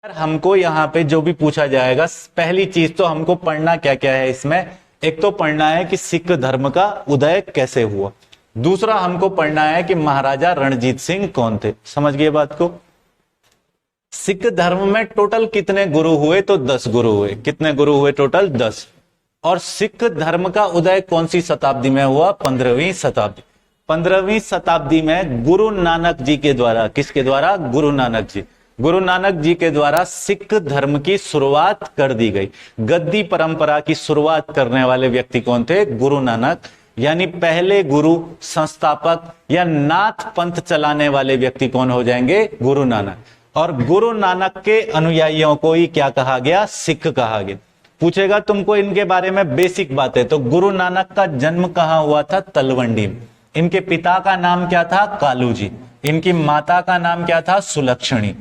हमको यहाँ पे जो भी पूछा जाएगा, पहली चीज तो हमको पढ़ना क्या क्या है इसमें। एक तो पढ़ना है कि सिख धर्म का उदय कैसे हुआ। दूसरा हमको पढ़ना है कि महाराजा रणजीत सिंह कौन थे। समझ गए बात को। सिख धर्म में टोटल कितने गुरु हुए? तो 10 गुरु हुए। कितने गुरु हुए? टोटल 10। और सिख धर्म का उदय कौन सी शताब्दी में हुआ? 15वीं शताब्दी। 15वीं शताब्दी में गुरु नानक जी के द्वारा, किसके द्वारा? गुरु नानक जी। गुरु नानक जी के द्वारा सिख धर्म की शुरुआत कर दी गई। गद्दी परंपरा की शुरुआत करने वाले व्यक्ति कौन थे? गुरु नानक। यानी पहले गुरु, संस्थापक या नाथ पंथ चलाने वाले व्यक्ति कौन हो जाएंगे? गुरु नानक। और गुरु नानक के अनुयायियों को ही क्या कहा गया? सिख कहा गया। पूछेगा तुमको इनके बारे में बेसिक बातें, तो गुरु नानक का जन्म कहां हुआ था? तलवंडी में। इनके पिता का नाम क्या था? कालू जी। इनकी माता का नाम क्या था? सुलक्षणी।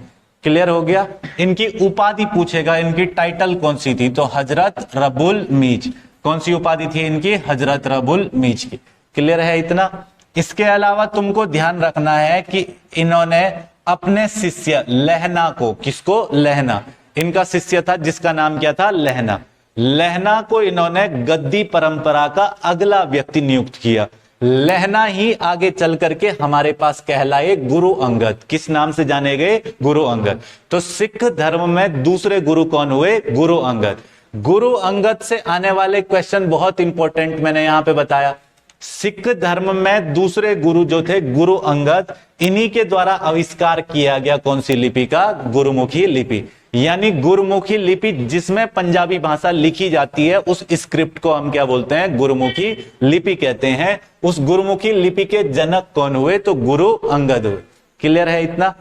क्लियर हो गया। इनकी उपाधि पूछेगा, इनकी टाइटल कौन सी थी? तो हजरत रबुल मीज। कौन सी उपाधि थी इनकी? हजरत रबुल मीज की। क्लियर है इतना। इसके अलावा तुमको ध्यान रखना है कि इन्होंने अपने शिष्य लहना को, किसको? लहना। इनका शिष्य था जिसका नाम क्या था? लहना। लहना को इन्होंने गद्दी परंपरा का अगला व्यक्ति नियुक्त किया। लहना ही आगे चल करके हमारे पास कहलाए गुरु अंगद। किस नाम से जाने गए? गुरु अंगद। तो सिख धर्म में दूसरे गुरु कौन हुए? गुरु अंगद। गुरु अंगद से आने वाले क्वेश्चन बहुत इंपॉर्टेंट मैंने यहां पे बताया। सिख धर्म में दूसरे गुरु जो थे गुरु अंगद, इन्हीं के द्वारा आविष्कार किया गया कौन सी लिपि का? गुरुमुखी लिपि। यानी गुरुमुखी लिपि जिसमें पंजाबी भाषा लिखी जाती है, उस स्क्रिप्ट को हम क्या बोलते हैं? गुरुमुखी लिपि कहते हैं। उस गुरुमुखी लिपि के जनक कौन हुए? तो गुरु अंगद हुए। क्लियर है इतना।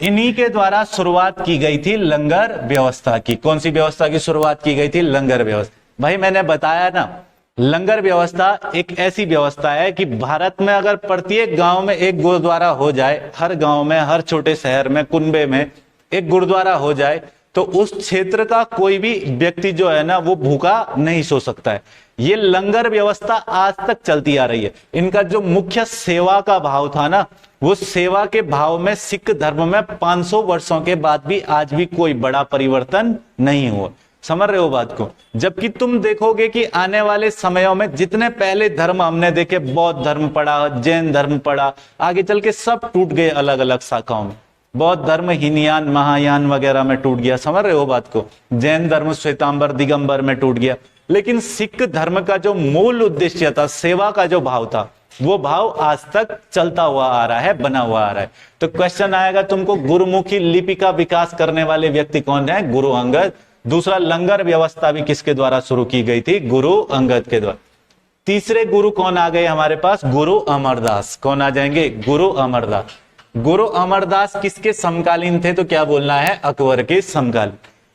इन्हीं के द्वारा शुरुआत की गई थी लंगर व्यवस्था की। कौन सी व्यवस्था की शुरुआत की गई थी? लंगर व्यवस्था। भाई मैंने बताया ना, लंगर व्यवस्था एक ऐसी व्यवस्था है कि भारत में अगर प्रत्येक गांव में एक गुरुद्वारा हो जाए, हर गांव में, हर छोटे शहर में, कुनबे में एक गुरुद्वारा हो जाए, तो उस क्षेत्र का कोई भी व्यक्ति जो है ना, वो भूखा नहीं सो सकता है। ये लंगर व्यवस्था आज तक चलती आ रही है। इनका जो मुख्य सेवा का भाव था ना, वो सेवा के भाव में सिख धर्म में 500 वर्षों के बाद भी आज भी कोई बड़ा परिवर्तन नहीं हुआ। समझ रहे हो बात को। जबकि तुम देखोगे कि आने वाले समयों में जितने पहले धर्म हमने देखे, बौद्ध धर्म पढ़ा, जैन धर्म पढ़ा, आगे चल के सब टूट गए अलग अलग शाखाओं में। बौद्ध धर्म हीनयान, महायान वगैरह में टूट गया। समझ रहे हो बात को। जैन धर्म श्वेतांबर, दिगंबर में टूट गया। लेकिन सिख धर्म का जो मूल उद्देश्य था, सेवा का जो भाव था, वो भाव आज तक चलता हुआ आ रहा है, बना हुआ आ रहा है। तो क्वेश्चन आएगा तुमको, गुरुमुखी लिपि का विकास करने वाले व्यक्ति कौन है? गुरु अंगद। दूसरा, लंगर व्यवस्था भी किसके द्वारा शुरू की गई थी? गुरु अंगद के द्वारा। तीसरे गुरु कौन आ गए हमारे पास? गुरु अमरदास। कौन आ जाएंगे? गुरु अमरदास। गुरु अमरदास किसके समकालीन थे? तो क्या बोलना है? अकबर के समकालीन।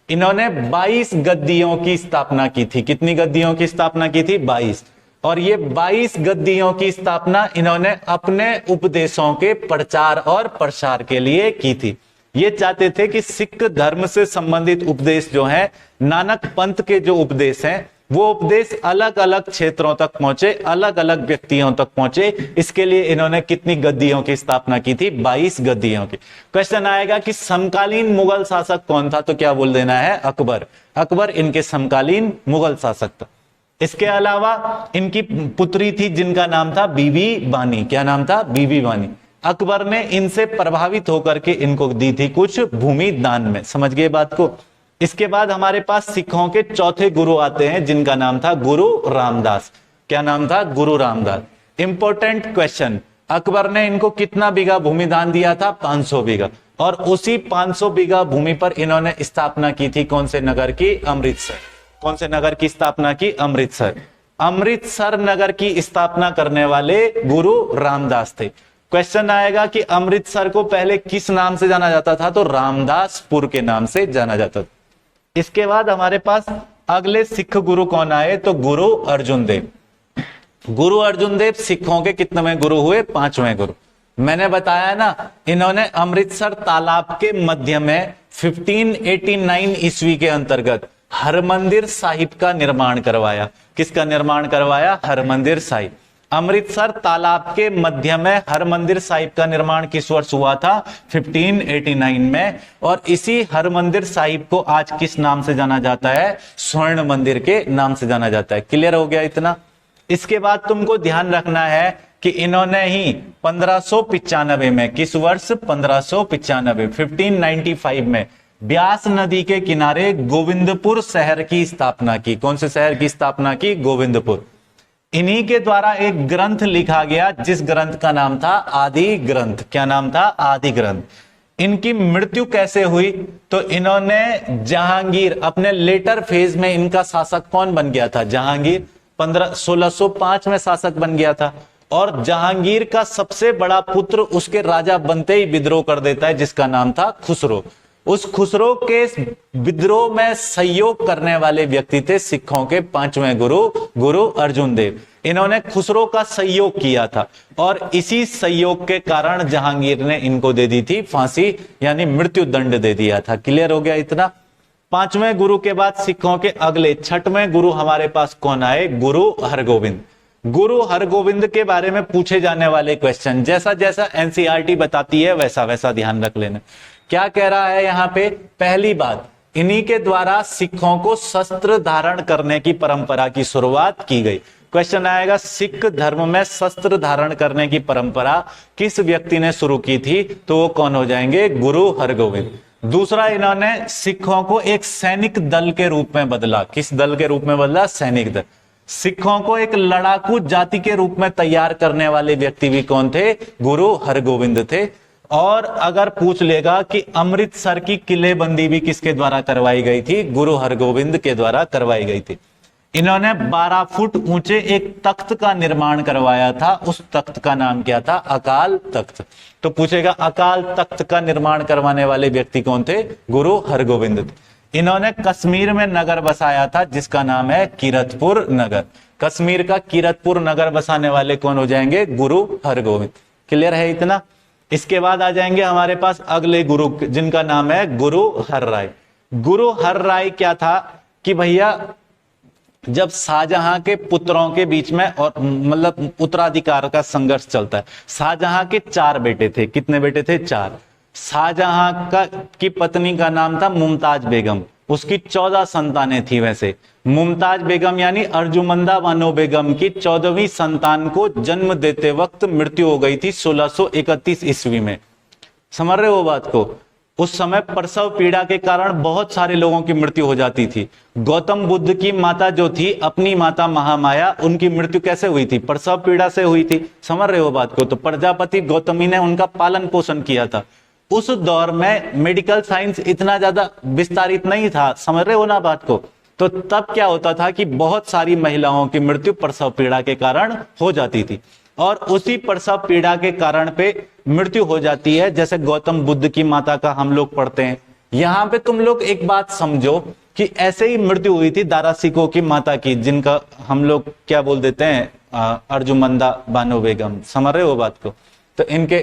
इन्होंने 22 गद्दियों की स्थापना की थी। कितनी गद्दियों की स्थापना की थी? 22। और ये 22 गद्दियों की स्थापना इन्होंने अपने उपदेशों के प्रचार और प्रसार के लिए की थी। ये चाहते थे कि सिख धर्म से संबंधित उपदेश जो है, नानक पंथ के जो उपदेश हैं, वो उपदेश अलग अलग क्षेत्रों तक पहुंचे, अलग अलग व्यक्तियों तक पहुंचे। इसके लिए इन्होंने कितनी गद्दियों की स्थापना की थी? 22 गद्दियों की। क्वेश्चन आएगा कि समकालीन मुगल शासक कौन था? तो क्या बोल देना है? अकबर। अकबर इनके समकालीन मुगल शासक था। इसके अलावा इनकी पुत्री थी जिनका नाम था बीबी बानी। क्या नाम था? बीबी बानी। अकबर ने इनसे प्रभावित होकर के इनको दी थी कुछ भूमि दान में। समझ गए बात को। इसके बाद हमारे पास सिखों के चौथे गुरु आते हैं जिनका नाम था गुरु रामदास। क्या नाम था? गुरु रामदास। इंपॉर्टेंट क्वेश्चन, अकबर ने इनको कितना बीघा भूमि दान दिया था? 500 बीघा। और उसी 500 बीघा भूमि पर इन्होंने स्थापना की थी कौन से नगर की? अमृतसर। कौन से नगर की स्थापना की? अमृतसर। अमृतसर नगर की स्थापना करने वाले गुरु रामदास थे। क्वेश्चन आएगा कि अमृतसर को पहले किस नाम से जाना जाता था? तो रामदासपुर के नाम से जाना जाता था। इसके बाद हमारे पास अगले सिख गुरु कौन आए? तो गुरु अर्जुन देव। गुरु अर्जुन देव सिखों के कितनेवें गुरु हुए? 5वें गुरु। मैंने बताया ना, इन्होंने अमृतसर तालाब के मध्य में 1589 ईस्वी के अंतर्गत हरमंदिर साहिब का निर्माण करवाया। किसका निर्माण करवाया? हरमंदिर साहिब। अमृतसर तालाब के मध्य में हरमंदिर साहिब का निर्माण किस वर्ष हुआ था? 1589 में। और इसी हरमंदिर साहिब को आज किस नाम से जाना जाता है? स्वर्ण मंदिर के नाम से जाना जाता है। क्लियर हो गया इतना? इसके बाद तुमको ध्यान रखना है कि इन्होंने ही 1595 में, किस वर्ष? 1595, 1595 में ब्यास नदी के किनारे गोविंदपुर शहर की स्थापना की। कौन से शहर की स्थापना की? गोविंदपुर। इन्हीं के द्वारा एक ग्रंथ लिखा गया जिस ग्रंथ का नाम था आदि ग्रंथ। क्या नाम था? आदि ग्रंथ। इनकी मृत्यु कैसे हुई? तो इन्होंने जहांगीर, अपने लेटर फेज में इनका शासक कौन बन गया था? जहांगीर 1605 में शासक बन गया था। और जहांगीर का सबसे बड़ा पुत्र उसके राजा बनते ही विद्रोह कर देता है, जिसका नाम था खुसरो। उस खुसरो के विद्रोह में सहयोग करने वाले व्यक्ति थे सिखों के पांचवें गुरु अर्जुन देव। इन्होंने खुसरो का सहयोग किया था और इसी सहयोग के कारण जहांगीर ने इनको दे दी थी फांसी, यानी मृत्यु दंड दे दिया था। क्लियर हो गया इतना? पांचवें गुरु के बाद सिखों के अगले छठवें गुरु हमारे पास कौन आए? गुरु हरगोविंद। गुरु हरगोविंद के बारे में पूछे जाने वाले क्वेश्चन, जैसा जैसा एनसीईआरटी बताती है वैसा वैसा ध्यान रख लेना। क्या कह रहा है यहां पे? पहली बात, इन्हीं के द्वारा सिखों को शस्त्र धारण करने की परंपरा की शुरुआत की गई। क्वेश्चन आएगा, सिख धर्म में शस्त्र धारण करने की परंपरा किस व्यक्ति ने शुरू की थी? तो वो कौन हो जाएंगे? गुरु हरगोविंद। दूसरा, इन्होंने सिखों को एक सैनिक दल के रूप में बदला। किस दल के रूप में बदला? सैनिक दल। सिखों को एक लड़ाकू जाति के रूप में तैयार करने वाले व्यक्ति भी कौन थे? गुरु हरगोविंद थे। और अगर पूछ लेगा कि अमृतसर की किलेबंदी भी किसके द्वारा करवाई गई थी? गुरु हरगोविंद के द्वारा करवाई गई थी। इन्होंने 12 फुट ऊंचे एक तख्त का निर्माण करवाया था। उस तख्त का नाम क्या था? अकाल तख्त। तो पूछेगा अकाल तख्त का निर्माण करवाने वाले व्यक्ति कौन थे? गुरु हरगोविंद थे। इन्होंने कश्मीर में नगर बसाया था जिसका नाम है किरतपुर नगर। कश्मीर का किरतपुर नगर बसाने वाले कौन हो जाएंगे? गुरु हरगोविंद। क्लियर है इतना? इसके बाद आ जाएंगे हमारे पास अगले गुरु, जिनका नाम है गुरु हर राय। गुरु हर राय क्या था कि भैया, जब शाहजहां के पुत्रों के बीच में और मतलब उत्तराधिकार का संघर्ष चलता है। शाहजहां के 4 बेटे थे। कितने बेटे थे? 4। शाहजहां की पत्नी का नाम था मुमताज बेगम। उसकी 14 संतानें थी। वैसे मुमताज बेगम यानी अर्जुमंदा बानो बेगम की 14वीं संतान को जन्म देते वक्त मृत्यु हो गई थी 1631 ईस्वी में। समझ रहे हो बात को? उस समय प्रसव पीड़ा के कारण बहुत सारे लोगों की मृत्यु हो जाती थी। गौतम बुद्ध की माता जो थी, अपनी माता महामाया, उनकी मृत्यु कैसे हुई थी? प्रसव पीड़ा से हुई थी। समझ रहे हो बात को? तो प्रजापति गौतमी ने उनका पालन पोषण किया था। उस दौर में मेडिकल साइंस इतना ज्यादा विस्तारित नहीं था। समझ रहे हो ना बात को? तो तब क्या होता था कि बहुत सारी महिलाओं की मृत्यु प्रसव पीड़ा के कारण हो जाती थी। और उसी प्रसव पीड़ा के कारण पे मृत्यु हो जाती है। जैसे गौतम बुद्ध की माता का हम लोग पढ़ते हैं। यहां पे तुम लोग एक बात समझो कि ऐसे ही मृत्यु हुई थी दारा सिकोह की माता की, जिनका हम लोग क्या बोल देते हैं? अर्जुमंदा बानो बेगम। समझ रहे हो बात को? तो इनके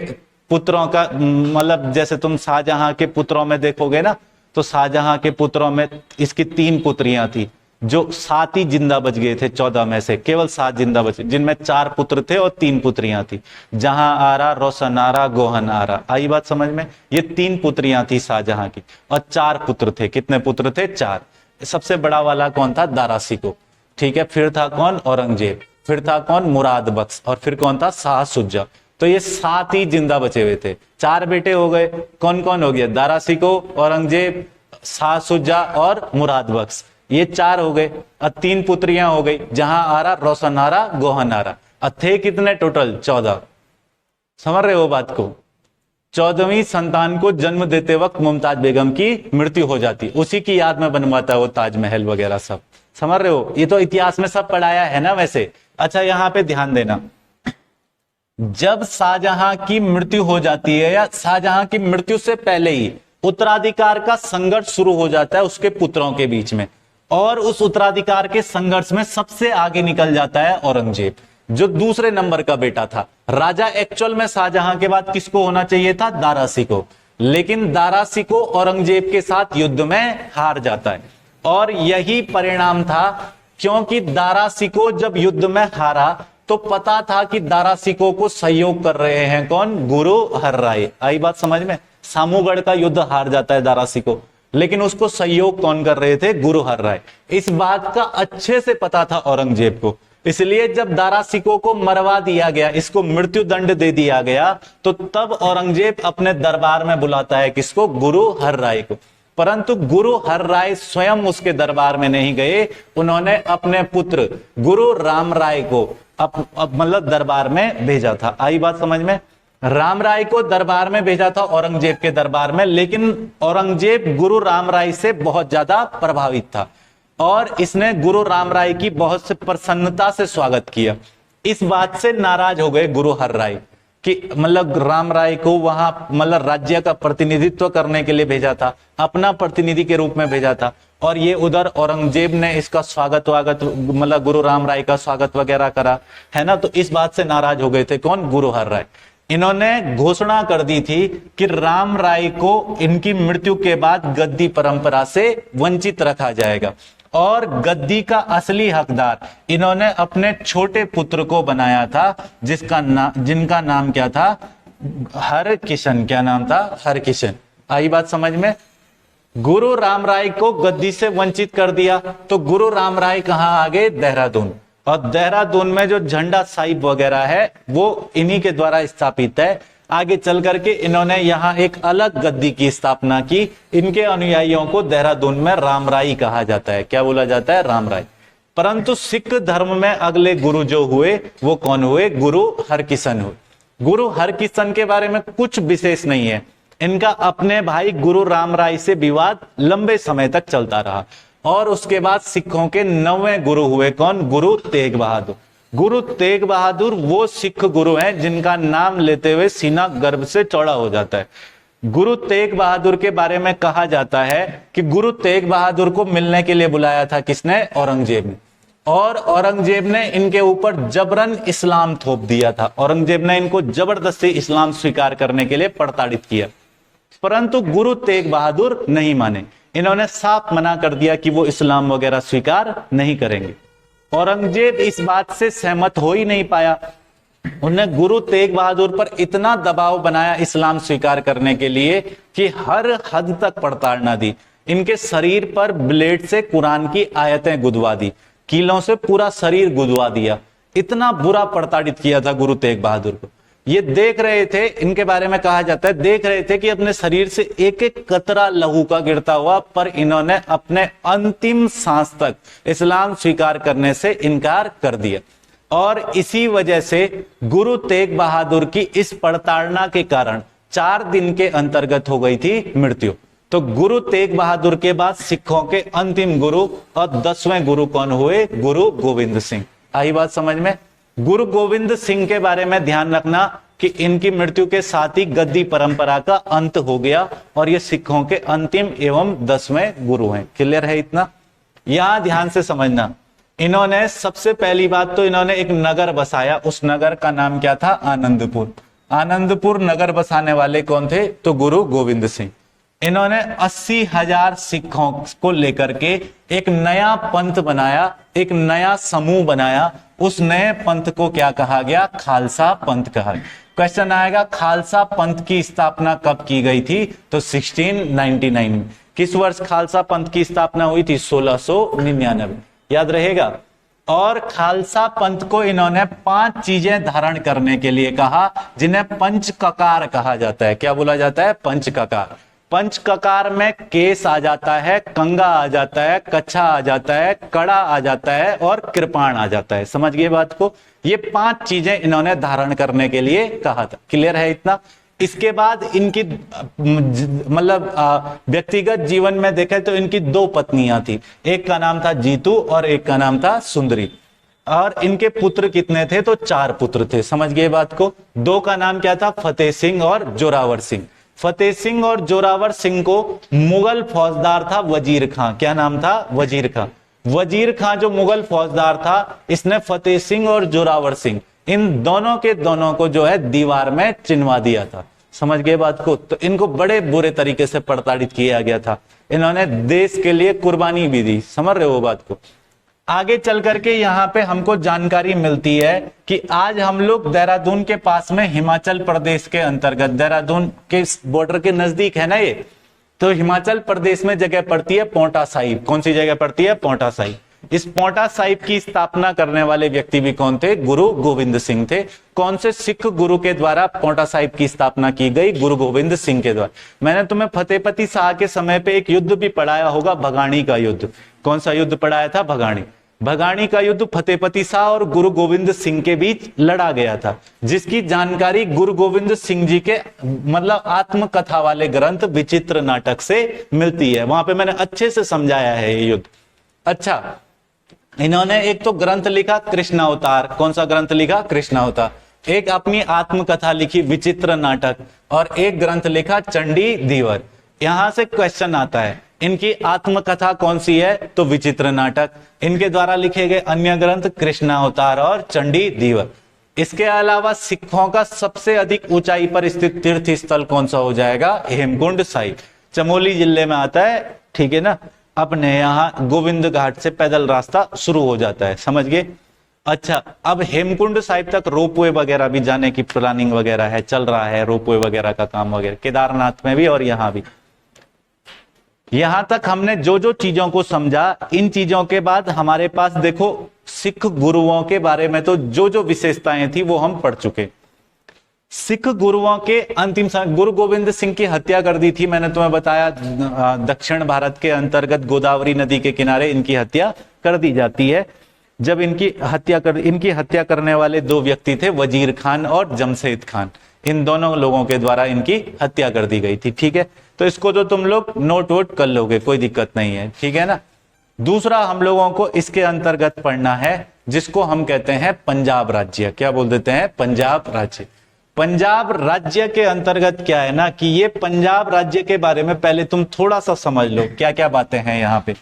पुत्रों का मतलब, जैसे तुम शाहजहां के पुत्रों में देखोगे ना, तो शाहजहां के पुत्रों में इसकी 3 पुत्रियां थी, जो 7 ही जिंदा बच गए थे। 14 में से केवल 7 जिंदा बचे, जिनमें 4 पुत्र थे और 3 पुत्रियां थी। जहां आरा, रोशन आरा, गोहन आरा। आई बात समझ में? ये 3 पुत्रियां थी शाहजहां की और 4 पुत्र थे। कितने पुत्र थे? 4। सबसे बड़ा वाला कौन था? दारा सिकोह। ठीक है। फिर था कौन? औरंगजेब। फिर था कौन? मुराद बख्श। और फिर कौन था? शाह शुजा। तो ये 7 ही जिंदा बचे हुए थे। 4 बेटे हो गए। कौन कौन हो गया? दारा सिकोह, औरंगजेब, शाह शुजा और मुराद बख्श। ये 4 हो गए। और 3 पुत्रियां हो गई, जहां आरा, रोशन आरा, गोहन आरा। और थे कितने टोटल? 14। समझ रहे हो बात को? 14वीं संतान को जन्म देते वक्त मुमताज बेगम की मृत्यु हो जाती। उसी की याद में बनवाता है वो ताजमहल वगैरह सब। समझ रहे हो? ये तो इतिहास में सब पढ़ाया है ना वैसे। अच्छा, यहां पे ध्यान देना, जब शाहजहां की मृत्यु हो जाती है या शाहजहां की मृत्यु से पहले ही उत्तराधिकार का संघर्ष शुरू हो जाता है उसके पुत्रों के बीच में। और उस उत्तराधिकार के संघर्ष में सबसे आगे निकल जाता है औरंगजेब, जो दूसरे नंबर का बेटा था। राजा एक्चुअल में शाहजहां के बाद किसको होना चाहिए था? दारा सिकोह। लेकिन दारा सिकोह औरंगजेब के साथ युद्ध में हार जाता है। और यही परिणाम था, क्योंकि दारा सिकोह जब युद्ध में हारा तो पता था कि दारा सिकों को सहयोग कर रहे हैं कौन, गुरु हर्राय। आई बात समझ में। सामूगढ़ का युद्ध हार जाता है दारा सिको, लेकिन उसको सहयोग कौन कर रहे थे, गुरु हर्राय। इस बात का अच्छे से पता था औरंगजेब को, इसलिए जब दारा सिकों को मरवा दिया गया, इसको मृत्यु दंड दे दिया गया, तो तब औरंगजेब अपने दरबार में बुलाता है किसको, गुरु हर्राय को। परंतु गुरु हर्राय स्वयं उसके दरबार में नहीं गए, उन्होंने अपने पुत्र गुरु राम राय को मतलब दरबार में भेजा था। आई बात समझ में। राम राय को दरबार में भेजा था औरंगजेब के दरबार में, लेकिन औरंगजेब गुरु राम राय से बहुत ज्यादा प्रभावित था और इसने गुरु राम राय की बहुत से प्रसन्नता से स्वागत किया। इस बात से नाराज हो गए गुरु हर्राय कि मतलब राम राय को वहां मतलब राज्य का प्रतिनिधित्व करने के लिए भेजा था, अपना प्रतिनिधि के रूप में भेजा था, और ये उधर औरंगजेब ने इसका स्वागत वागत मतलब गुरु राम राय का स्वागत वगैरह करा, है ना। तो इस बात से नाराज हो गए थे कौन, गुरु हर्राय। इन्होंने घोषणा कर दी थी कि राम राय को इनकी मृत्यु के बाद गद्दी परंपरा से वंचित रखा जाएगा और गद्दी का असली हकदार इन्होंने अपने छोटे पुत्र को बनाया था, जिनका नाम क्या था, हरकिशन। क्या नाम था, हरकिशन। आई बात समझ में। गुरु राम राय को गद्दी से वंचित कर दिया, तो गुरु राम राय कहां आ गए, देहरादून। और देहरादून में जो झंडा साहिब वगैरह है वो इन्हीं के द्वारा स्थापित है। आगे चल करके इन्होंने यहाँ एक अलग गद्दी की स्थापना की। इनके अनुयायियों को देहरादून में राम राय कहा जाता है। क्या बोला जाता है, राम राय। परंतु सिख धर्म में अगले गुरु जो हुए वो कौन हुए, गुरु हरकिशन हुए। गुरु हरकिशन के बारे में कुछ विशेष नहीं है। इनका अपने भाई गुरु राम राय से विवाद लंबे समय तक चलता रहा और उसके बाद सिखों के 9वें गुरु हुए कौन, गुरु तेग बहादुर। गुरु तेग बहादुर वो सिख गुरु हैं जिनका नाम लेते हुए सीना गर्व से चौड़ा हो जाता है। गुरु तेग बहादुर के बारे में कहा जाता है कि गुरु तेग बहादुर को मिलने के लिए बुलाया था किसने, औरंगजेब ने, और औरंगजेब ने इनके ऊपर जबरन इस्लाम थोप दिया था। औरंगजेब ने इनको जबरदस्ती इस्लाम स्वीकार करने के लिए प्रताड़ित किया, परंतु गुरु तेग बहादुर नहीं माने। इन्होंने साफ मना कर दिया कि वो इस्लाम वगैरह स्वीकार नहीं करेंगे। औरंगजेब इस बात से सहमत हो ही नहीं पाया। उन्होंने गुरु तेग बहादुर पर इतना दबाव बनाया इस्लाम स्वीकार करने के लिए कि हर हद तक प्रताड़ना दी। इनके शरीर पर ब्लेड से कुरान की आयतें गुदवा दी, कीलों से पूरा शरीर गुदवा दिया। इतना बुरा प्रताड़ित किया था गुरु तेग बहादुर को। ये देख रहे थे, इनके बारे में कहा जाता है, देख रहे थे कि अपने शरीर से एक एक कतरा लहू का गिरता हुआ, पर इन्होंने अपने अंतिम सांस तक इस्लाम स्वीकार करने से इनकार कर दिया। और इसी वजह से गुरु तेग बहादुर की इस प्रताड़ना के कारण 4 दिन के अंतर्गत हो गई थी मृत्यु। तो गुरु तेग बहादुर के बाद सिखों के अंतिम गुरु और 10वें गुरु कौन हुए, गुरु गोविंद सिंह। आई बात समझ में। गुरु गोविंद सिंह के बारे में ध्यान रखना कि इनकी मृत्यु के साथ ही गद्दी परंपरा का अंत हो गया और ये सिखों के अंतिम एवं 10वें गुरु हैं। क्लियर है इतना। यहां ध्यान से समझना, इन्होंने सबसे पहली बात तो इन्होंने एक नगर बसाया। उस नगर का नाम क्या था, आनंदपुर। आनंदपुर नगर बसाने वाले कौन थे, तो गुरु गोविंद सिंह। इन्होंने 80,000 सिखों को लेकर के एक नया पंथ बनाया, एक नया समूह बनाया। उस नए पंथ को क्या कहा गया, खालसा पंथ कहा। क्वेश्चन आएगा, खालसा पंथ की स्थापना कब की गई थी, तो 1699 में। किस वर्ष खालसा पंथ की स्थापना हुई थी, 1699। याद रहेगा। और खालसा पंथ को इन्होंने 5 चीजें धारण करने के लिए कहा, जिन्हें पंच ककार कहा जाता है। क्या बोला जाता है, पंच ककार। पंच ककार में केस आ जाता है, कंगा आ जाता है, कच्छा आ जाता है, कड़ा आ जाता है और कृपाण आ जाता है। समझ गए बात को। ये 5 चीजें इन्होंने धारण करने के लिए कहा था। क्लियर है इतना। इसके बाद इनकी मतलब व्यक्तिगत जीवन में देखें तो इनकी 2 पत्नियां थी। एक का नाम था जीतू और एक का नाम था सुंदरी। और इनके पुत्र कितने थे, तो 4 पुत्र थे। समझ गए बात को। 2 का नाम क्या था, फतेह सिंह और जोरावर सिंह। फतेह सिंह और जोरावर सिंह को मुगल फौजदार था वजीर खां। क्या नाम था, वजीर खां। वजीर खां जो मुगल फौजदार था, इसने फतेह सिंह और जोरावर सिंह इन दोनों के दोनों को जो है दीवार में चिनवा दिया था। समझ गए बात को। तो इनको बड़े बुरे तरीके से प्रताड़ित किया गया था। इन्होंने देश के लिए कुर्बानी भी दी। समझ रहे हो बात को। आगे चल करके यहाँ पे हमको जानकारी मिलती है कि आज हम लोग देहरादून के पास में हिमाचल प्रदेश के अंतर्गत, देहरादून के बॉर्डर के नजदीक है ना ये, तो हिमाचल प्रदेश में जगह पड़ती है पोंटा साहिब। कौन सी जगह पड़ती है? पोंटा साहिब। इस पोंटा साहिब की स्थापना करने वाले व्यक्ति भी कौन थे? गुरु गोविंद सिंह थे। कौन से सिख गुरु के द्वारा पोंटा साहिब की स्थापना की गई? गुरु गोविंद सिंह के द्वारा। मैंने तुम्हें फतेहपति शाह के समय पे एक युद्ध भी पढ़ाया होगा, भगाणी का युद्ध। कौन सा युद्ध पढ़ाया था? भगाणी। भगाणी का युद्ध फतेहपति शाह और गुरु गोविंद सिंह के बीच लड़ा गया था, जिसकी जानकारी गुरु गोविंद सिंह जी के मतलब आत्मकथा वाले ग्रंथ विचित्र नाटक से मिलती है। वहां पे मैंने अच्छे से समझाया है ये युद्ध। अच्छा, इन्होंने एक तो ग्रंथ लिखा कृष्णावतार। कौन सा ग्रंथ लिखा? कृष्णावतार। एक अपनी आत्मकथा लिखी विचित्र नाटक, और एक ग्रंथ लिखा चंडी धीवर। यहां से क्वेश्चन आता है, इनकी आत्मकथा कौन सी है? तो विचित्र नाटक। इनके द्वारा लिखे गए अन्य ग्रंथ कृष्णावतार और चंडी धीवर। इसके अलावा सिखों का सबसे अधिक ऊंचाई पर स्थित तीर्थ स्थल कौन सा हो जाएगा? हेमकुंड साहिब। चमोली जिले में आता है, ठीक है ना। अपने यहाँ गोविंद घाट से पैदल रास्ता शुरू हो जाता है, समझ गए। अच्छा, अब हेमकुंड साहिब तक रोपवे वगैरह भी जाने की प्लानिंग वगैरह है, चल रहा है रोपवे वगैरह का काम वगैरह, केदारनाथ में भी और यहाँ भी। यहां तक हमने जो जो चीजों को समझा, इन चीजों के बाद हमारे पास देखो सिख गुरुओं के बारे में तो जो जो विशेषताएं थी वो हम पढ़ चुके। सिख गुरुओं के अंतिम समय गुरु गोविंद सिंह की हत्या कर दी थी, मैंने तुम्हें बताया। दक्षिण भारत के अंतर्गत गोदावरी नदी के किनारे इनकी हत्या कर दी जाती है। जब इनकी हत्या करने वाले दो व्यक्ति थे, वजीर खान और जमशेद खान। इन दोनों लोगों के द्वारा इनकी हत्या कर दी गई थी, ठीक है। तो इसको तो तुम लोग नोट वोट कर लोगे, कोई दिक्कत नहीं है, ठीक है ना। दूसरा हम लोगों को इसके अंतर्गत पढ़ना है, जिसको हम कहते हैं पंजाब राज्य। क्या बोल देते हैं? पंजाब राज्य। पंजाब राज्य के अंतर्गत क्या है ना, कि ये पंजाब राज्य के बारे में पहले तुम थोड़ा सा समझ लो क्या क्या बातें हैं यहाँ पे।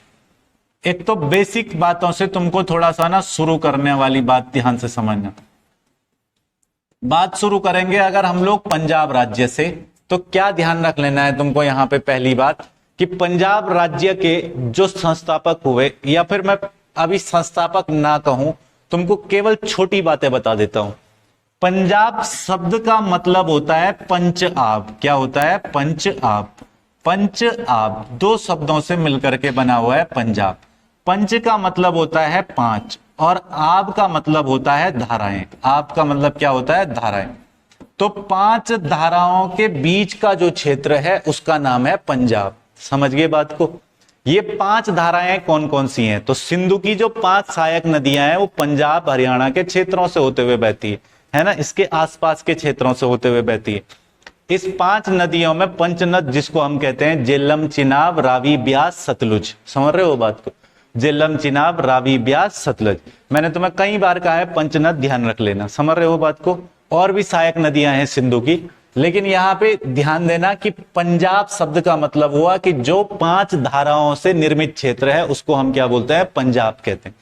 एक तो बेसिक बातों से तुमको थोड़ा सा ना शुरू करने वाली बात ध्यान से समझना। बात शुरू करेंगे अगर हम लोग पंजाब राज्य से, तो क्या ध्यान रख लेना है तुमको यहाँ पे? पहली बात कि पंजाब राज्य के जो संस्थापक हुए, या फिर मैं अभी संस्थापक ना कहूं, तुमको केवल छोटी बातें बता देता हूं। पंजाब शब्द का मतलब होता है पंच आब। क्या होता है? पंच आब। पंच आब दो शब्दों से मिलकर के बना हुआ है पंजाब। पंच का मतलब होता है पांच, और आब का मतलब होता है धाराएं। आब का मतलब क्या होता है? धाराएं। तो पांच धाराओं के बीच का जो क्षेत्र है उसका नाम है पंजाब। समझ गए बात को? ये पांच धाराएं कौन कौन सी हैं? तो सिंधु की जो पांच सहायक नदियां हैं वो पंजाब हरियाणा के क्षेत्रों से होते हुए बहती है ना, इसके आसपास के क्षेत्रों से होते हुए बहती है। इस पांच नदियों में पंचनद, जिसको हम कहते हैं जेलम, चिनाब, रावी, ब्यास, सतलुज। समझ रहे हो बात को? जेलम, चिनाब, रावी, ब्यास, सतलुज। मैंने तुम्हें कई बार कहा है पंचनद ध्यान रख लेना। समझ रहे हो बात को? और भी सहायक नदियां हैं सिंधु की, लेकिन यहां पे ध्यान देना कि पंजाब शब्द का मतलब हुआ कि जो पांच धाराओं से निर्मित क्षेत्र है उसको हम क्या बोलते हैं? पंजाब कहते हैं।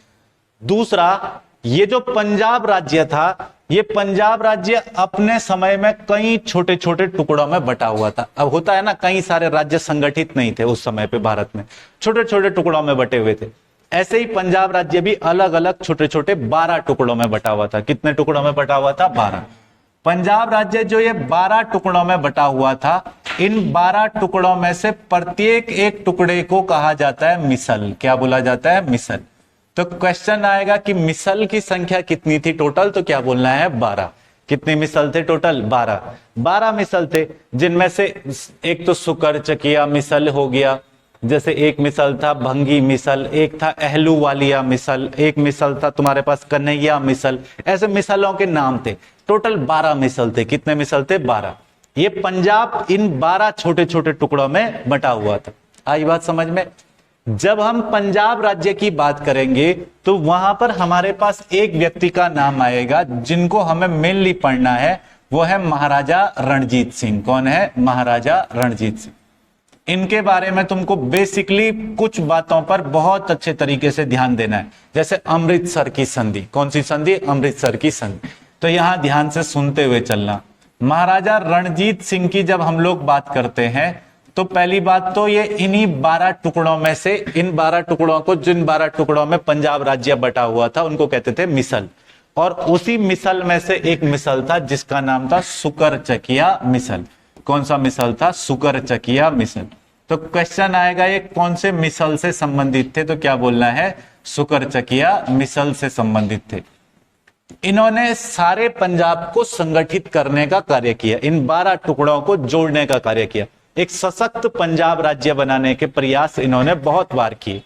दूसरा, ये जो पंजाब राज्य था, ये पंजाब राज्य अपने समय में कई छोटे छोटे टुकड़ों में बटा हुआ था। अब होता है ना, कई सारे राज्य संगठित नहीं थे उस समय पे भारत में, छोटे छोटे टुकड़ों में बटे हुए थे। ऐसे ही पंजाब राज्य भी अलग अलग छोटे छोटे 12 टुकड़ों में बटा हुआ था। कितने टुकड़ों में बटा हुआ था? 12। पंजाब राज्य जो ये 12 टुकड़ों में बटा हुआ था, इन 12 टुकड़ों में से प्रत्येक एक टुकड़े को कहा जाता है मिसल। क्या बोला जाता है? मिसल। तो क्वेश्चन आएगा कि मिसल की संख्या कितनी थी टोटल? तो क्या बोलना है? 12। कितने मिसल थे टोटल? 12। 12 मिसल थे, जिनमें से एक तो सुकर चकिया मिसल हो गया, जैसे एक मिसल था भंगी मिसल, एक था अहलू वालिया मिसल, एक मिसल था तुम्हारे पास कन्हैया मिसल। ऐसे मिसलों के नाम थे। टोटल 12 मिसल थे। कितने मिसल थे? 12। ये पंजाब इन 12 छोटे छोटे टुकड़ों में बटा हुआ था। आई बात समझ में? जब हम पंजाब राज्य की बात करेंगे तो वहां पर हमारे पास एक व्यक्ति का नाम आएगा जिनको हमें मेनली पढ़ना है, वो है महाराजा रणजीत सिंह। कौन है? महाराजा रणजीत सिंह। इनके बारे में तुमको बेसिकली कुछ बातों पर बहुत अच्छे तरीके से ध्यान देना है। जैसे अमृतसर की संधि। कौन सी संधि? अमृतसर की संधि। तो यहां ध्यान से सुनते हुए चलना। महाराजा रणजीत सिंह की जब हम लोग बात करते हैं तो पहली बात तो ये इन्हीं 12 टुकड़ों में से, इन 12 टुकड़ों को, जिन 12 टुकड़ों में पंजाब राज्य बटा हुआ था उनको कहते थे मिसल। और उसी मिसल में से एक मिसल था जिसका नाम था सुकरचकिया मिसल। कौन सा मिसल था? सुकरचकिया मिसल। तो क्वेश्चन आएगा ये कौन से मिसल से संबंधित थे, तो क्या बोलना है? सुकरचकिया मिसल से संबंधित थे। इन्होंने सारे पंजाब को संगठित करने का कार्य किया, इन 12 टुकड़ों को जोड़ने का कार्य किया, एक सशक्त पंजाब राज्य बनाने के प्रयास इन्होंने बहुत बार किए।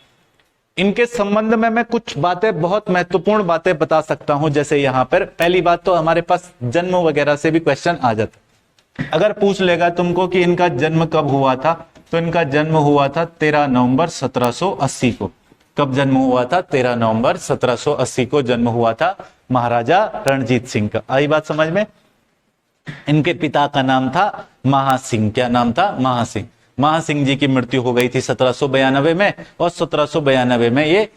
इनके संबंध में मैं कुछ बातें, बहुत महत्वपूर्ण बातें बता सकता हूं। जैसे यहां पर पहली बात तो हमारे पास जन्म वगैरह से भी क्वेश्चन आ जाता। अगर पूछ लेगा तुमको कि इनका जन्म कब हुआ था, तो इनका जन्म हुआ था 13 नवंबर 1780 को। कब जन्म हुआ था? 13 नवंबर 1780 को जन्म हुआ था महाराजा रणजीत सिंह का। आई बात समझ में? इनके पिता का नाम था महासिंह। क्या नाम था? महासिंह। महासिंह जी की मृत्यु हो गई थी 1792 में, और 1792 में ये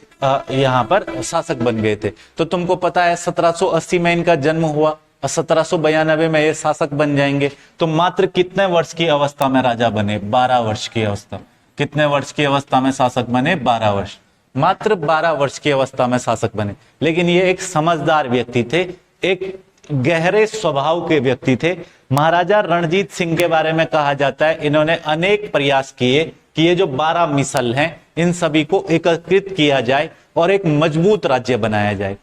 यहाँ पर शासक बन गए थे। तो तुमको पता है 1780 में इनका जन्म हुआ और 1792 में ये शासक बन जाएंगे। तो मात्र कितने वर्ष की अवस्था में राजा बने? 12 वर्ष की अवस्था। कितने वर्ष की अवस्था में शासक बने? 12 वर्ष। मात्र 12 वर्ष की अवस्था में शासक बने। लेकिन ये एक समझदार व्यक्ति थे, एक गहरे स्वभाव के व्यक्ति थे। महाराजा रणजीत सिंह के बारे में कहा जाता है इन्होंने अनेक प्रयास किए कि ये जो 12 मिसल हैं इन सभी को एकत्रित किया जाए और एक मजबूत राज्य बनाया जाए।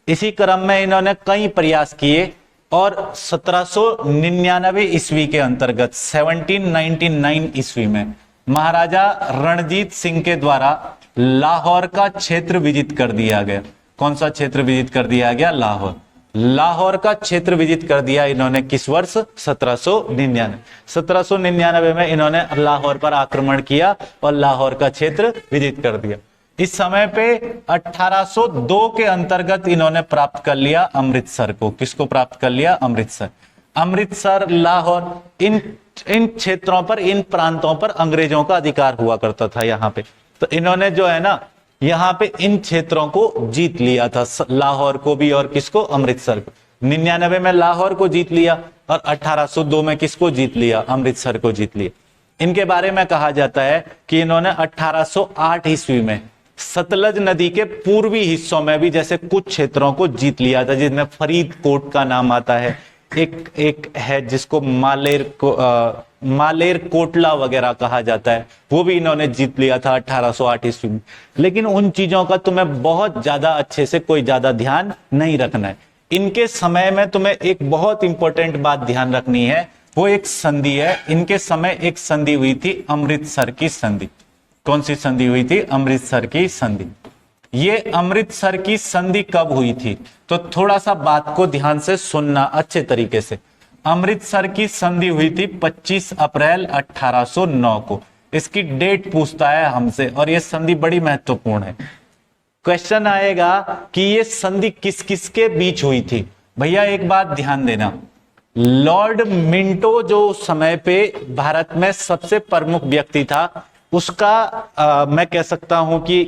इसी क्रम में इन्होंने कई प्रयास किए और 1799 ईस्वी के अंतर्गत 1799 ईस्वी में महाराजा रणजीत सिंह के द्वारा लाहौर का क्षेत्र विजित कर दिया गया। कौन सा क्षेत्र विजित कर दिया गया? लाहौर। लाहौर का क्षेत्र विजित कर दिया इन्होंने किस वर्ष? 1799। 1799 में इन्होंने लाहौर पर आक्रमण किया और लाहौर का क्षेत्र विजित कर दिया। इस समय पे 1802 के अंतर्गत इन्होंने प्राप्त कर लिया अमृतसर को। किसको प्राप्त कर लिया? अमृतसर। अमृतसर, लाहौर, इन क्षेत्रों पर, इन प्रांतों पर अंग्रेजों का अधिकार हुआ करता था यहाँ पे। तो इन्होंने जो है ना यहाँ पे इन क्षेत्रों को जीत लिया था, लाहौर को भी और किसको? अमृतसर को। 99 में लाहौर को जीत लिया और 1802 में किसको जीत लिया? अमृतसर को जीत लिया। इनके बारे में कहा जाता है कि इन्होंने 1808 ईस्वी में सतलज नदी के पूर्वी हिस्सों में भी जैसे कुछ क्षेत्रों को जीत लिया था, जिसमें फरीदकोट का नाम आता है, एक है जिसको मालेर कोटला वगैरह कहा जाता है, वो भी इन्होंने जीत लिया था 1808 ईस्वी में। लेकिन उन चीजों का तुम्हें बहुत ज्यादा अच्छे से कोई ज्यादा ध्यान नहीं रखना है। इनके समय में तुम्हें एक बहुत इंपॉर्टेंट बात ध्यान रखनी है, वो एक संधि है। इनके समय एक संधि हुई थी, अमृतसर की संधि। कौन सी संधि हुई थी? अमृतसर की संधि। ये अमृतसर की संधि कब हुई थी? तो थोड़ा सा बात को ध्यान से सुनना अच्छे तरीके से। अमृतसर की संधि हुई थी 25 अप्रैल 1809 को। इसकी डेट पूछता है हमसे और ये संधि बड़ी महत्वपूर्ण है। क्वेश्चन आएगा कि ये संधि किस किस के बीच हुई थी। भैया एक बात ध्यान देना, लॉर्ड मिंटो जो समय पे भारत में सबसे प्रमुख व्यक्ति था, उसका मैं कह सकता हूं कि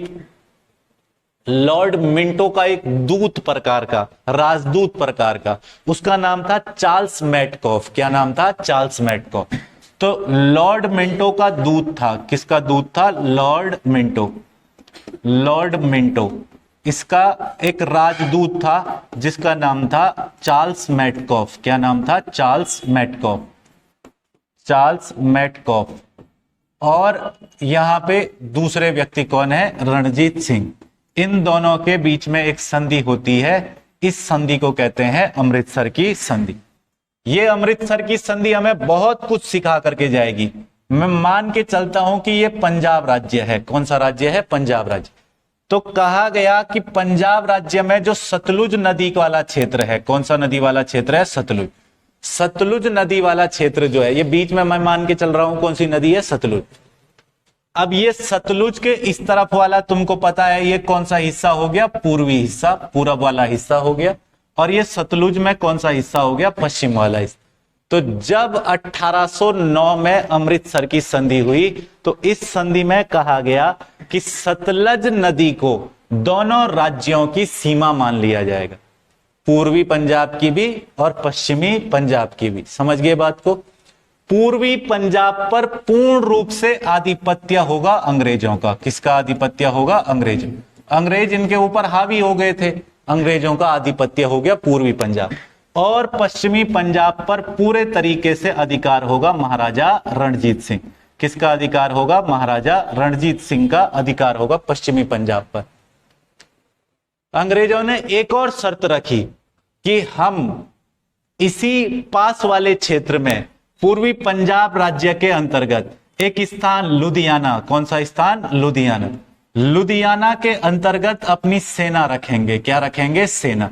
लॉर्ड मिंटो का एक दूत प्रकार का, राजदूत प्रकार का, उसका नाम था चार्ल्स मैटकॉफ। क्या नाम था? Charles Metcalfe. तो लॉर्ड मिंटो का दूत था। किसका दूत था? Lord Minto. लॉर्ड मिंटो इसका एक राजदूत था जिसका नाम था चार्ल्स मैटकॉफ। क्या नाम था? Charles Metcalfe. Charles Metcalfe. और यहां पे दूसरे व्यक्ति कौन है? रणजीत सिंह। इन दोनों के बीच में एक संधि होती है, इस संधि को कहते हैं अमृतसर की संधि। ये अमृतसर की संधि हमें बहुत कुछ सिखा करके जाएगी। मैं मान के चलता हूं कि ये पंजाब राज्य है। कौन सा राज्य है? पंजाब राज्य। तो कहा गया कि पंजाब राज्य में जो सतलुज नदी वाला क्षेत्र है, कौन सा नदी वाला क्षेत्र है? सतलुज। सतलुज नदी वाला क्षेत्र जो है, ये बीच में मैं मान के चल रहा हूं कौन सी नदी है? सतलुज। अब ये सतलुज के इस तरफ वाला तुमको पता है ये कौन सा हिस्सा हो गया? पूर्वी हिस्सा, पूरब वाला हिस्सा हो गया। और ये सतलुज में कौन सा हिस्सा हो गया? पश्चिम वाला हिस्सा। तो जब 1809 में अमृतसर की संधि हुई तो इस संधि में कहा गया कि सतलज नदी को दोनों राज्यों की सीमा मान लिया जाएगा, पूर्वी पंजाब की भी और पश्चिमी पंजाब की भी। समझ गए बात को? पूर्वी पंजाब पर पूर्ण रूप से आधिपत्य होगा अंग्रेजों का। किसका आधिपत्य होगा? अंग्रेजों। अंग्रेज इनके ऊपर हावी हो गए थे, अंग्रेजों का आधिपत्य हो गया पूर्वी पंजाब। और पश्चिमी पंजाब पर पूरे तरीके से अधिकार होगा महाराजा रणजीत सिंह। किसका अधिकार होगा? महाराजा रणजीत सिंह का अधिकार होगा पश्चिमी पंजाब पर। अंग्रेजों ने एक और शर्त रखी कि हम इसी पास वाले क्षेत्र में पूर्वी पंजाब राज्य के अंतर्गत एक स्थान लुधियाना, कौन सा स्थान? लुधियाना। लुधियाना के अंतर्गत अपनी सेना रखेंगे। क्या रखेंगे? सेना।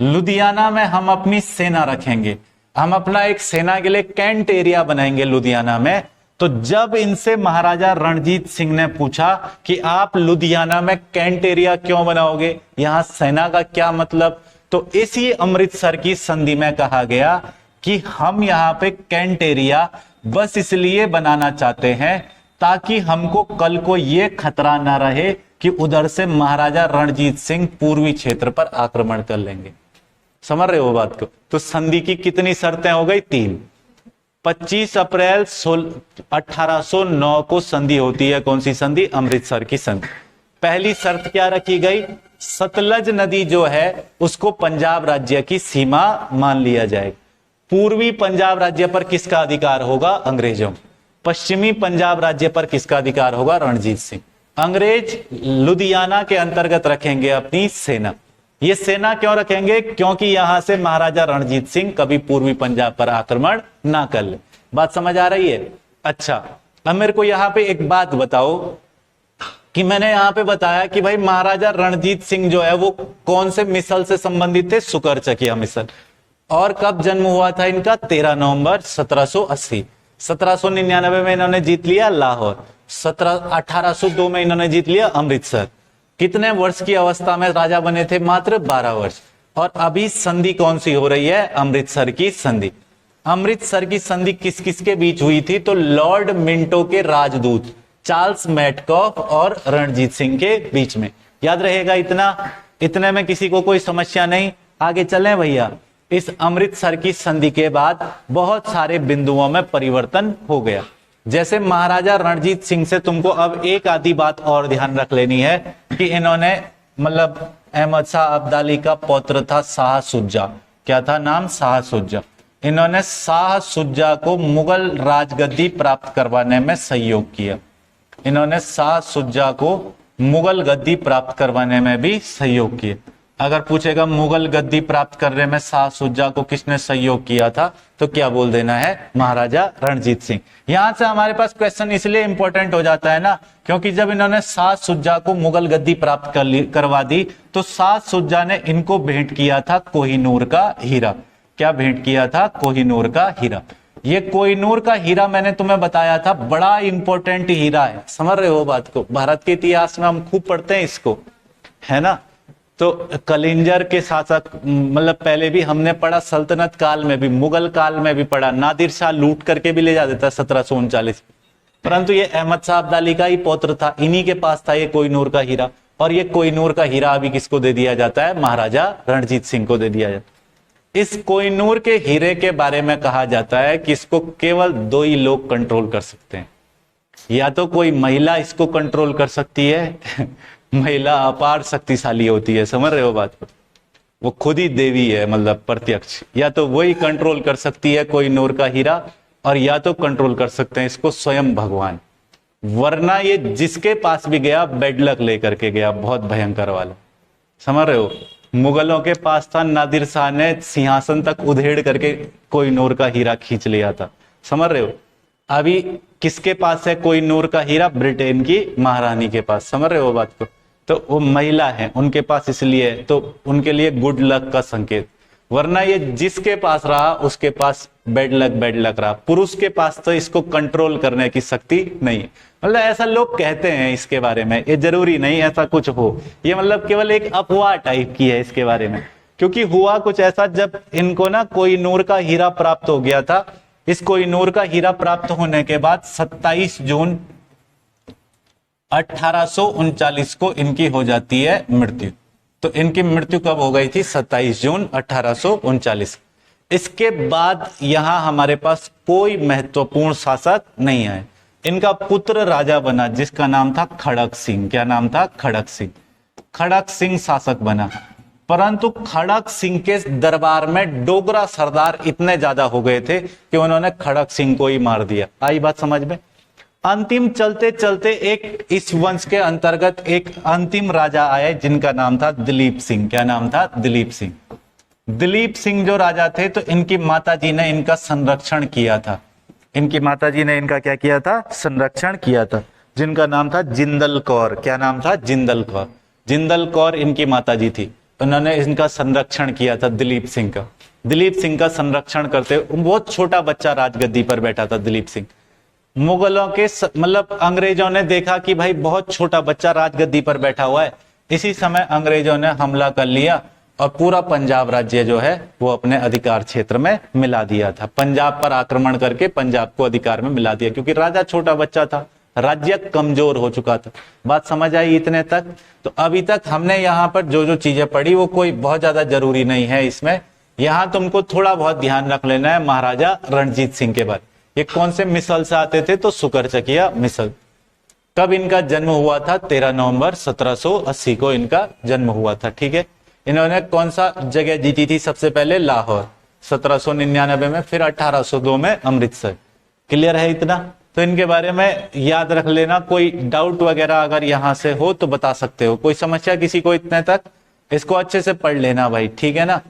लुधियाना में हम अपनी सेना रखेंगे, हम अपना एक सेना के लिए कैंट एरिया बनाएंगे लुधियाना में। तो जब इनसे महाराजा रणजीत सिंह ने पूछा कि आप लुधियाना में कैंट एरिया क्यों बनाओगे, यहां सेना का क्या मतलब, तो इसी अमृतसर की संधि में कहा गया कि हम यहां पे कैंट एरिया बस इसलिए बनाना चाहते हैं ताकि हमको कल को यह खतरा ना रहे कि उधर से महाराजा रणजीत सिंह पूर्वी क्षेत्र पर आक्रमण कर लेंगे। समझ रहे हो बात को? तो संधि की कितनी शर्तें हो गई? 3। 25 अप्रैल 1809 को संधि होती है। कौन सी संधि? अमृतसर की संधि। पहली शर्त क्या रखी गई? सतलज नदी जो है उसको पंजाब राज्य की सीमा मान लिया जाएगा। पूर्वी पंजाब राज्य पर किसका अधिकार होगा? अंग्रेजों। पश्चिमी पंजाब राज्य पर किसका अधिकार होगा? रणजीत सिंह। अंग्रेज लुधियाना के अंतर्गत रखेंगे अपनी सेना। ये सेना क्यों रखेंगे? क्योंकि यहां से महाराजा रणजीत सिंह कभी पूर्वी पंजाब पर आक्रमण ना कर ले। बात समझ आ रही है? अच्छा, अब मेरे को यहां पे एक बात बताओ कि मैंने यहां पे बताया कि भाई महाराजा रणजीत सिंह जो है वो कौन से मिसल से संबंधित थे? सुकरचकिया मिसल। और कब जन्म हुआ था इनका? 13 नवंबर 1780। 1799 में इन्होंने जीत लिया लाहौर। 1802 में इन्होंने जीत लिया अमृतसर। कितने वर्ष की अवस्था में राजा बने थे? मात्र 12 वर्ष। और अभी संधि कौन सी हो रही है? अमृतसर की संधि। अमृतसर की संधि किस किस के बीच हुई थी? तो लॉर्ड मिंटो के राजदूत चार्ल्स मैटकॉफ और रणजीत सिंह के बीच में। याद रहेगा इतना? इतने में किसी को कोई समस्या नहीं? आगे चलें भैया। इस अमृतसर की संधि के बाद बहुत सारे बिंदुओं में परिवर्तन हो गया। जैसे महाराजा रणजीत सिंह से तुमको अब एक आधी बात और ध्यान रख लेनी है कि इन्होंने मतलब अहमद शाह अब्दाली का पौत्र था शाह सुजा। क्या था नाम? शाह सुजा। इन्होंने शाह सुजा को मुगल राजगद्दी प्राप्त करवाने में सहयोग किया। इन्होंने शाह सुजा को मुगल गद्दी प्राप्त करवाने में भी सहयोग किया। अगर पूछेगा मुगल गद्दी प्राप्त करने में शाह सुजा को किसने सहयोग किया था, तो क्या बोल देना है? महाराजा रणजीत सिंह। यहां से हमारे पास क्वेश्चन इसलिए इंपॉर्टेंट हो जाता है ना, क्योंकि जब इन्होंने शाह सुजा को मुगल गद्दी प्राप्त करवा दी तो शाह सुजा ने इनको भेंट किया था कोहिनूर का हीरा। क्या भेंट किया था? कोहिनूर का हीरा। ये कोहिनूर का हीरा मैंने तुम्हें बताया था बड़ा इंपॉर्टेंट हीरा है। समझ रहे हो बात को? भारत के इतिहास में हम खूब पढ़ते हैं इसको, है ना। तो कलिंजर के शासक मतलब पहले भी हमने पढ़ा, सल्तनत काल में भी, मुगल काल में भी पढ़ा। नादिर शाह लूट करके भी ले जा देता 1739, परंतु ये अहमद शाह अब्दाली का ही पौत्र था, इन्हीं के पास था ये कोहिनूर का हीरा। और ये कोहिनूर का हीरा अभी किसको दे दिया जाता है? महाराजा रणजीत सिंह को दे दिया जाता है। इस कोहिनूर के हीरे के बारे में कहा जाता है कि इसको केवल 2 ही लोग कंट्रोल कर सकते हैं। या तो कोई महिला इसको कंट्रोल कर सकती है महिला अपार शक्तिशाली होती है। समझ रहे हो बात को? वो खुद ही देवी है, मतलब प्रत्यक्ष। या तो वही कंट्रोल कर सकती है कोहिनूर का हीरा, और या तो कंट्रोल कर सकते हैं इसको स्वयं भगवान। वरना ये जिसके पास भी गया बेड लक लेकर के गया, बहुत भयंकर वाला। समझ रहे हो? मुगलों के पास था, नादिर शाह ने सिंहासन तक उधेड़ करके कोहिनूर का हीरा खींच लिया था। समझ रहे हो? अभी किसके पास है कोहिनूर का हीरा? ब्रिटेन की महारानी के पास। समझ रहे हो बात को? तो वो महिला है उनके पास, इसलिए तो उनके लिए गुड लक का संकेत। वरना ये जिसके पास रहा उसके पास बेड लक रहा। पुरुष के पास तो इसको कंट्रोल करने की शक्ति नहीं। मतलब ऐसा लोग कहते हैं इसके बारे में, ये जरूरी नहीं ऐसा कुछ हो। ये मतलब केवल एक अफवाह टाइप की है इसके बारे में। क्योंकि हुआ कुछ ऐसा, जब इनको ना कोहिनूर का हीरा प्राप्त हो गया था, इस कोहिनूर का हीरा प्राप्त होने के बाद 27 जून 1839 को इनकी हो जाती है मृत्यु। तो इनकी मृत्यु कब हो गई थी? 27 जून 1839। इसके बाद यहां हमारे पास कोई महत्वपूर्ण शासक नहीं है। इनका पुत्र राजा बना जिसका नाम था खड़क सिंह। क्या नाम था? खड़क सिंह। खड़क सिंह शासक बना, परंतु खड़क सिंह के दरबार में डोगरा सरदार इतने ज्यादा हो गए थे कि उन्होंने खड़क सिंह को ही मार दिया। आई बात समझ में? अंतिम चलते चलते एक इस वंश के अंतर्गत एक अंतिम राजा आए जिनका नाम था दिलीप सिंह। क्या नाम था? दिलीप सिंह। दिलीप सिंह जो राजा थे तो इनकी माताजी ने इनका संरक्षण किया था। इनकी माताजी ने इनका क्या किया था? संरक्षण किया था, जिनका नाम था जिंदल कौर। क्या नाम था? जिंदल कौर। जिंदल कौर इनकी माताजी थी। उन्होंने इनका संरक्षण किया था दिलीप सिंह का। दिलीप सिंह का संरक्षण करते, बहुत छोटा बच्चा राजगद्दी पर बैठा था दिलीप सिंह। मुगलों के मतलब अंग्रेजों ने देखा कि भाई बहुत छोटा बच्चा राजगद्दी पर बैठा हुआ है। इसी समय अंग्रेजों ने हमला कर लिया और पूरा पंजाब राज्य जो है वो अपने अधिकार क्षेत्र में मिला दिया था। पंजाब पर आक्रमण करके पंजाब को अधिकार में मिला दिया, क्योंकि राजा छोटा बच्चा था, राज्य कमजोर हो चुका था। बात समझ आई इतने तक? तो अभी तक हमने यहाँ पर जो जो चीजें पढ़ी वो कोई बहुत ज्यादा जरूरी नहीं है इसमें। यहाँ तुमको थोड़ा बहुत ध्यान रख लेना है महाराजा रणजीत सिंह के बारे। ये कौन से मिसल से आते थे? तो सुकरचकिया मिसल। कब इनका जन्म हुआ था? 13 नवंबर 1780 को इनका जन्म हुआ था। ठीक है। इन्होंने कौन सा जगह जीती थी? सबसे पहले लाहौर 1799 में, फिर 1802 में अमृतसर। क्लियर है इतना? तो इनके बारे में याद रख लेना। कोई डाउट वगैरह अगर यहां से हो तो बता सकते हो। कोई समस्या किसी को इतने तक? इसको अच्छे से पढ़ लेना भाई, ठीक है ना।